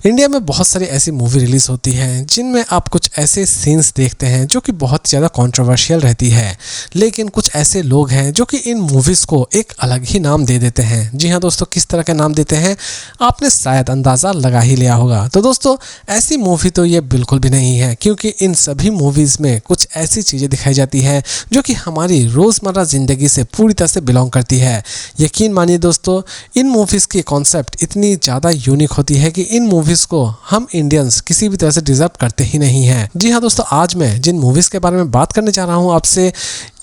India में बहुत सारी ऐसी मूवी रिलीज होती हैं जिनमें आप कुछ ऐसे सीन्स देखते हैं जो कि बहुत ज़्यादा कंट्रोवर्शियल रहती है, लेकिन कुछ ऐसे लोग हैं जो कि इन मूवीज़ को एक अलग ही नाम दे देते हैं। जी हाँ दोस्तों, किस तरह का नाम देते हैं आपने शायद अंदाज़ा लगा ही लिया होगा। तो दोस्तों, ऐसी मूवी तो ये बिल्कुल भी नहीं है, क्योंकि इन सभी मूवीज़ में कुछ ऐसी चीज़ें दिखाई जाती है जो कि हमारी रोज़मर्रा ज़िंदगी से पूरी तरह से बिलोंग करती है। यकीन मानिए दोस्तों, इन मूवीज़ की कॉन्सेप्ट इतनी ज़्यादा यूनिक होती है कि इन मूवीज़ को हम इंडियंस किसी भी तरह से डिजर्व करते ही नहीं हैं। जी हाँ दोस्तों, आज मैं जिन मूवीज़ के बारे में बात करने जा रहा हूँ आपसे,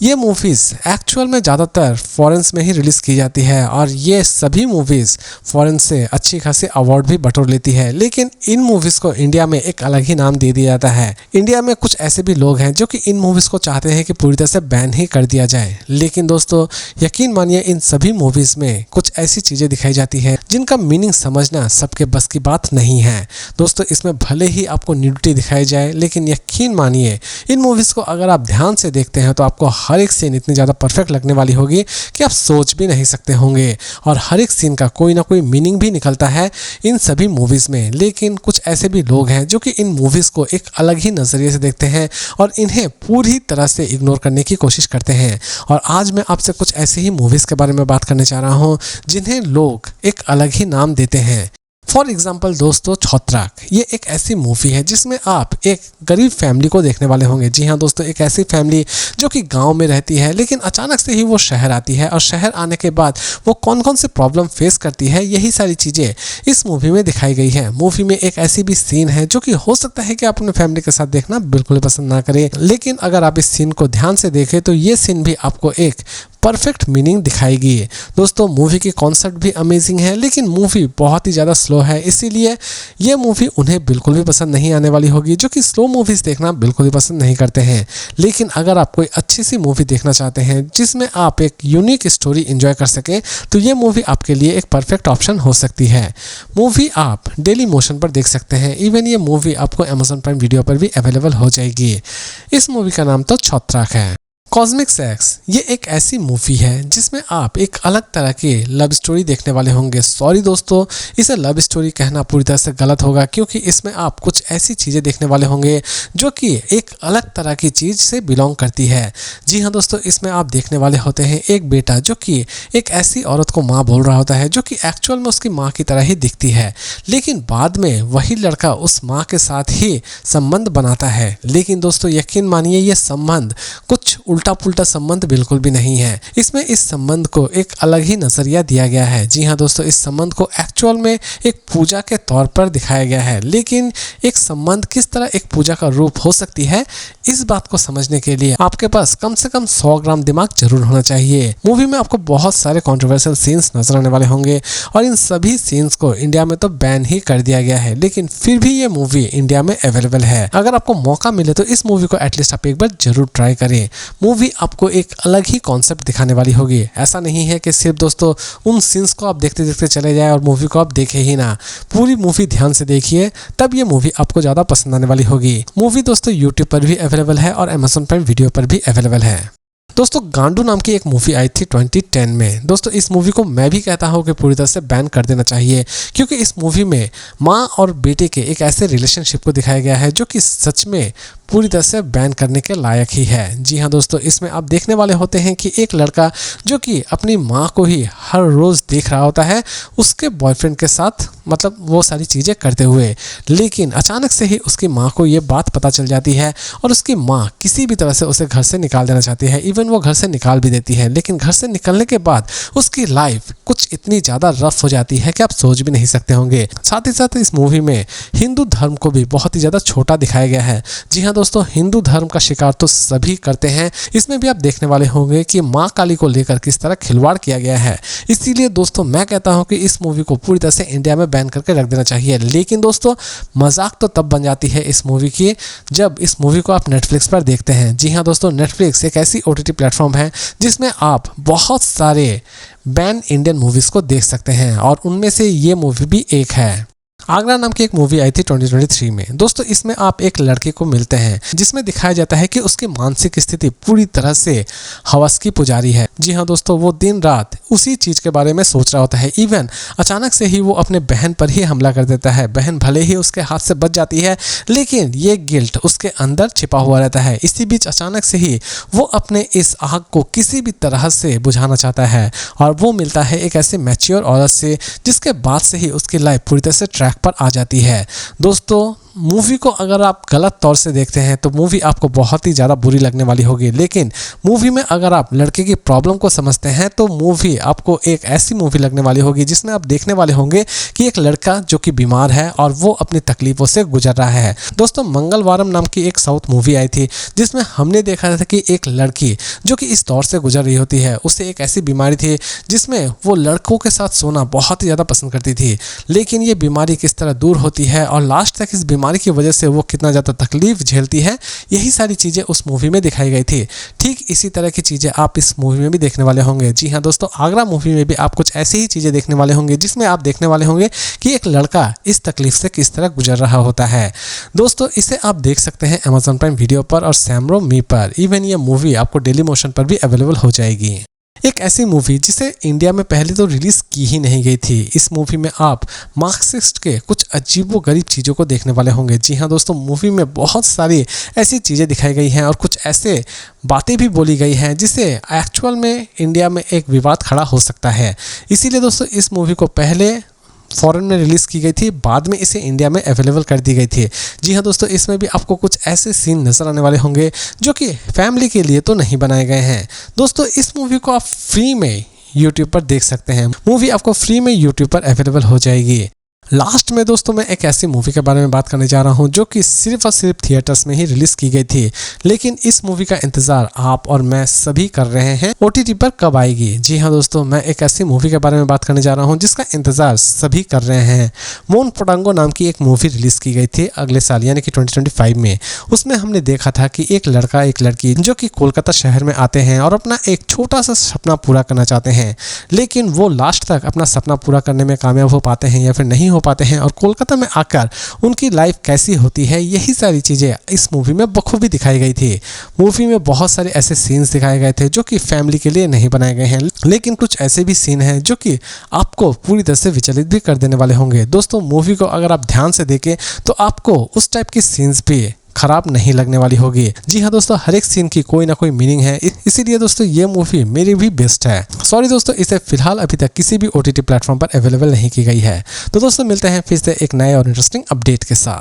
ये मूवीज़ एक्चुअल में ज़्यादातर फॉरेन्स में ही रिलीज़ की जाती है और ये सभी मूवीज़ फॉरेन से अच्छी खासी अवार्ड भी बटोर लेती है, लेकिन इन मूवीज़ को इंडिया में एक अलग ही नाम दे दिया जाता है। इंडिया में कुछ ऐसे भी लोग हैं जो कि इन मूवीज़ को चाहते हैं कि पूरी तरह से बैन ही कर दिया जाए, लेकिन दोस्तों यकीन मानिए इन सभी मूवीज़ में कुछ ऐसी चीज़ें दिखाई जाती हैं जिनका मीनिंग समझना सबके बस की बात नहीं है। दोस्तों, इसमें भले ही आपको न्यूडिटी दिखाई जाए, लेकिन यकीन मानिए इन मूवीज़ को अगर आप ध्यान से देखते हैं तो आपको हर एक सीन इतनी ज़्यादा परफेक्ट लगने वाली होगी कि आप सोच भी नहीं सकते होंगे, और हर एक सीन का कोई ना कोई मीनिंग भी निकलता है इन सभी मूवीज़ में। लेकिन कुछ ऐसे भी लोग हैं जो कि इन मूवीज़ को एक अलग ही नज़रिए से देखते हैं और इन्हें पूरी तरह से इग्नोर करने की कोशिश करते हैं। और आज मैं आपसे कुछ ऐसे ही मूवीज़ के बारे में बात करने जा रहा हूँ जिन्हें लोग एक अलग ही नाम देते हैं। फॉर एग्जाम्पल दोस्तों, छौत्राक ये एक ऐसी मूवी है जिसमें आप एक गरीब फैमिली को देखने वाले होंगे। जी हाँ दोस्तों, एक ऐसी फैमिली जो कि गांव में रहती है, लेकिन अचानक से ही वो शहर आती है और शहर आने के बाद वो कौन कौन से प्रॉब्लम फेस करती है, यही सारी चीज़ें इस मूवी में दिखाई गई है। मूवी में एक ऐसी भी सीन है जो कि हो सकता है कि आप अपने फैमिली के साथ देखना बिल्कुल पसंद ना करें, लेकिन अगर आप इस सीन को ध्यान से देखें तो ये सीन भी आपको एक परफेक्ट मीनिंग दिखाएगी। दोस्तों, मूवी की कॉन्सेप्ट भी अमेजिंग है, लेकिन मूवी बहुत ही ज़्यादा स्लो है, इसीलिए ये मूवी उन्हें बिल्कुल भी पसंद नहीं आने वाली होगी जो कि स्लो मूवीज़ देखना बिल्कुल भी पसंद नहीं करते हैं। लेकिन अगर आप कोई अच्छी सी मूवी देखना चाहते हैं जिसमें आप एक यूनिक स्टोरी एंजॉय कर सकें, तो ये मूवी आपके लिए एक परफेक्ट ऑप्शन हो सकती है। मूवी आप डेली मोशन पर देख सकते हैं, इवन ये मूवी आपको अमेजॉन प्राइम वीडियो पर भी अवेलेबल हो जाएगी। इस मूवी का नाम तो छौत्राक है। कॉस्मिक सेक्स ये एक ऐसी मूवी है जिसमें आप एक अलग तरह की लव स्टोरी देखने वाले होंगे। सॉरी दोस्तों, इसे लव स्टोरी कहना पूरी तरह से गलत होगा, क्योंकि इसमें आप कुछ ऐसी चीज़ें देखने वाले होंगे जो कि एक अलग तरह की चीज़ से बिलोंग करती है। जी हाँ दोस्तों, इसमें आप देखने वाले होते हैं एक बेटा जो कि एक ऐसी औरत को माँ बोल रहा होता है जो कि एक्चुअल में उसकी माँ की तरह ही दिखती है, लेकिन बाद में वही लड़का उस माँ के साथ ही संबंध बनाता है। लेकिन दोस्तों यकीन मानिए ये संबंध कुछ उल्टा पुल्टा संबंध बिल्कुल भी नहीं है। इसमें इस संबंध को एक अलग ही नजरिया दिया गया है। जी हाँ दोस्तों, इस संबंध को एक्चुअल में एक पूजा के तौर पर दिखाया गया है, लेकिन एक संबंध किस तरह एक पूजा का रूप हो सकती है, इस बात को समझने के लिए आपके पास कम से कम 100 ग्राम दिमाग जरूर होना चाहिए। मूवी में आपको बहुत सारे कंट्रोवर्शियल सीन्स नजर आने वाले होंगे और इन सभी सीन्स को इंडिया में तो बैन ही कर दिया गया है, लेकिन फिर भी ये मूवी इंडिया में अवेलेबल है। अगर आपको मौका मिले तो इस मूवी को एटलीस्ट आप एक बार जरूर ट्राई करें। मूवी आपको एक अलग ही कॉन्सेप्ट दिखाने वाली होगी। ऐसा नहीं है कि सिर्फ दोस्तों उन सीन्स को आप देखते देखते चले जाए और मूवी को आप देखे ही ना। पूरी मूवी ध्यान से देखिए, तब ये मूवी आपको ज़्यादा पसंद आने वाली होगी। मूवी दोस्तों यूट्यूब पर भी अवेलेबल है और अमेजॉन प्राइम वीडियो पर भी अवेलेबल है। दोस्तों, गांडू नाम की एक मूवी आई थी 2010 में। दोस्तों, इस मूवी को मैं भी कहता हूँ कि पूरी तरह से बैन कर देना चाहिए, क्योंकि इस मूवी में माँ और बेटे के एक ऐसे रिलेशनशिप को दिखाया गया है जो कि सच में पूरी तरह से बैन करने के लायक ही है। जी हाँ दोस्तों, इसमें आप देखने वाले होते हैं कि एक लड़का जो कि अपनी माँ को ही हर रोज़ देख रहा होता है उसके बॉयफ्रेंड के साथ, मतलब वो सारी चीज़ें करते हुए, लेकिन अचानक से ही उसकी माँ को ये बात पता चल जाती है और उसकी माँ किसी भी तरह से उसे घर से निकाल देना चाहती है। इवन वो घर से निकाल भी देती है, लेकिन घर से निकलने के बाद उसकी लाइफ कुछ इतनी ज़्यादा रफ हो जाती है कि आप सोच भी नहीं सकते होंगे। साथ ही साथ इस मूवी में हिंदू धर्म को भी बहुत ही ज़्यादा छोटा दिखाया गया है। जी हाँ दोस्तों, हिंदू धर्म का शिकार तो सभी करते हैं। इसमें भी आप देखने वाले होंगे कि माँ काली को लेकर किस तरह खिलवाड़ किया गया है। इसीलिए दोस्तों मैं कहता हूँ कि इस मूवी को पूरी तरह से इंडिया में बैन करके रख देना चाहिए। लेकिन दोस्तों, मजाक तो तब बन जाती है इस मूवी की जब इस मूवी को आप नेटफ्लिक्स पर देखते हैं। जी हाँ दोस्तों, नेटफ्लिक्स एक ऐसी OTT प्लेटफॉर्म है जिसमें आप बहुत सारे बैन इंडियन मूवीज़ को देख सकते हैं और उनमें से ये मूवी भी एक है। आगरा नाम की एक मूवी आई थी 2023 में। दोस्तों इसमें आप एक लड़के को मिलते हैं जिसमें दिखाया जाता है कि उसकी मानसिक स्थिति पूरी तरह से हवस की पुजारी है। जी हाँ दोस्तों, वो दिन रात उसी चीज के बारे में सोच रहा होता है। इवन अचानक से ही वो अपने बहन पर ही हमला कर देता है। बहन भले ही उसके हाथ से बच जाती है, लेकिन ये गिल्ट उसके अंदर छिपा हुआ रहता है। इसी बीच अचानक से ही वो अपने इस आग को किसी भी तरह से बुझाना चाहता है और वो मिलता है एक ऐसे मैच्योर औरत से, जिसके बाद से ही उसकी लाइफ पूरी तरह से ट्रैक पर आ जाती है। दोस्तों मूवी को अगर आप गलत तौर से देखते हैं तो मूवी आपको बहुत ही ज़्यादा बुरी लगने वाली होगी, लेकिन मूवी में अगर आप लड़के की प्रॉब्लम को समझते हैं तो मूवी आपको एक ऐसी मूवी लगने वाली होगी जिसमें आप देखने वाले होंगे कि एक लड़का जो कि बीमार है और वो अपनी तकलीफों से गुजर रहा है। दोस्तों मंगलवारम नाम की एक साउथ मूवी आई थी जिसमें हमने देखा था कि एक लड़की जो कि इस दौर से गुजर रही होती है, उसे एक ऐसी बीमारी थी जिसमें वो लड़कों के साथ सोना बहुत ही ज़्यादा पसंद करती थी। लेकिन ये बीमारी किस तरह दूर होती है और लास्ट तक इस बीमारी की वजह से वो कितना ज़्यादा तकलीफ झेलती है, यही सारी चीज़ें उस मूवी में दिखाई गई थी। ठीक इसी तरह की चीज़ें आप इस मूवी में भी देखने वाले होंगे। जी हाँ दोस्तों, आगरा मूवी में भी आप कुछ ऐसी ही चीज़ें देखने वाले होंगे जिसमें आप देखने वाले होंगे कि एक लड़का इस तकलीफ से किस तरह गुजर रहा होता है। दोस्तों इसे आप देख सकते हैं Amazon प्राइम वीडियो पर और सैमरो मी पर। इवन ये मूवी आपको डेली मोशन पर भी अवेलेबल हो जाएगी। एक ऐसी मूवी जिसे इंडिया में पहले तो रिलीज की ही नहीं गई थी। इस मूवी में आप मार्क्सिस्ट के कुछ अजीबोगरीब चीज़ों को देखने वाले होंगे। जी हाँ दोस्तों, मूवी में बहुत सारी ऐसी चीज़ें दिखाई गई हैं और कुछ ऐसे बातें भी बोली गई हैं जिससे एक्चुअल में इंडिया में एक विवाद खड़ा हो सकता है। इसीलिए दोस्तों इस मूवी को पहले फॉरेन में रिलीज़ की गई थी, बाद में इसे इंडिया में अवेलेबल कर दी गई थी। जी हाँ दोस्तों, इसमें भी आपको कुछ ऐसे सीन नज़र आने वाले होंगे जो कि फैमिली के लिए तो नहीं बनाए गए हैं। दोस्तों इस मूवी को आप फ्री में यूट्यूब पर देख सकते हैं। मूवी आपको फ्री में यूट्यूब पर अवेलेबल हो जाएगी। लास्ट में दोस्तों मैं एक ऐसी मूवी के बारे में बात करने जा रहा हूं जो कि सिर्फ और सिर्फ थिएटर्स में ही रिलीज़ की गई थी, लेकिन इस मूवी का इंतज़ार आप और मैं सभी कर रहे हैं OTT पर कब आएगी। जी हाँ दोस्तों, मैं एक ऐसी मूवी के बारे में बात करने जा रहा हूं जिसका इंतज़ार सभी कर रहे हैं। मोन पोटांगो नाम की एक मूवी रिलीज़ की गई थी अगले साल यानी कि 2025 में। उसमें हमने देखा था कि एक लड़का एक लड़की जो कि कोलकाता शहर में आते हैं और अपना एक छोटा सा सपना पूरा करना चाहते हैं, लेकिन वो लास्ट तक अपना सपना पूरा करने में कामयाब हो पाते हैं या फिर नहीं पाते हैं और कोलकाता में आकर उनकी लाइफ कैसी होती है, यही सारी चीज़ें इस मूवी में बखूबी दिखाई गई थी। मूवी में बहुत सारे ऐसे सीन्स दिखाए गए थे जो कि फैमिली के लिए नहीं बनाए गए हैं, लेकिन कुछ ऐसे भी सीन हैं जो कि आपको पूरी तरह से विचलित भी कर देने वाले होंगे। दोस्तों मूवी को अगर आप ध्यान से देखें तो आपको उस टाइप की सीन्स भी खराब नहीं लगने वाली होगी। जी हाँ दोस्तों, हर एक सीन की कोई ना कोई मीनिंग है, इसीलिए दोस्तों ये मूवी मेरी भी बेस्ट है। सॉरी दोस्तों, इसे फिलहाल अभी तक किसी भी OTT प्लेटफॉर्म पर अवेलेबल नहीं की गई है। तो दोस्तों मिलते हैं फिर से एक नए और इंटरेस्टिंग अपडेट के साथ।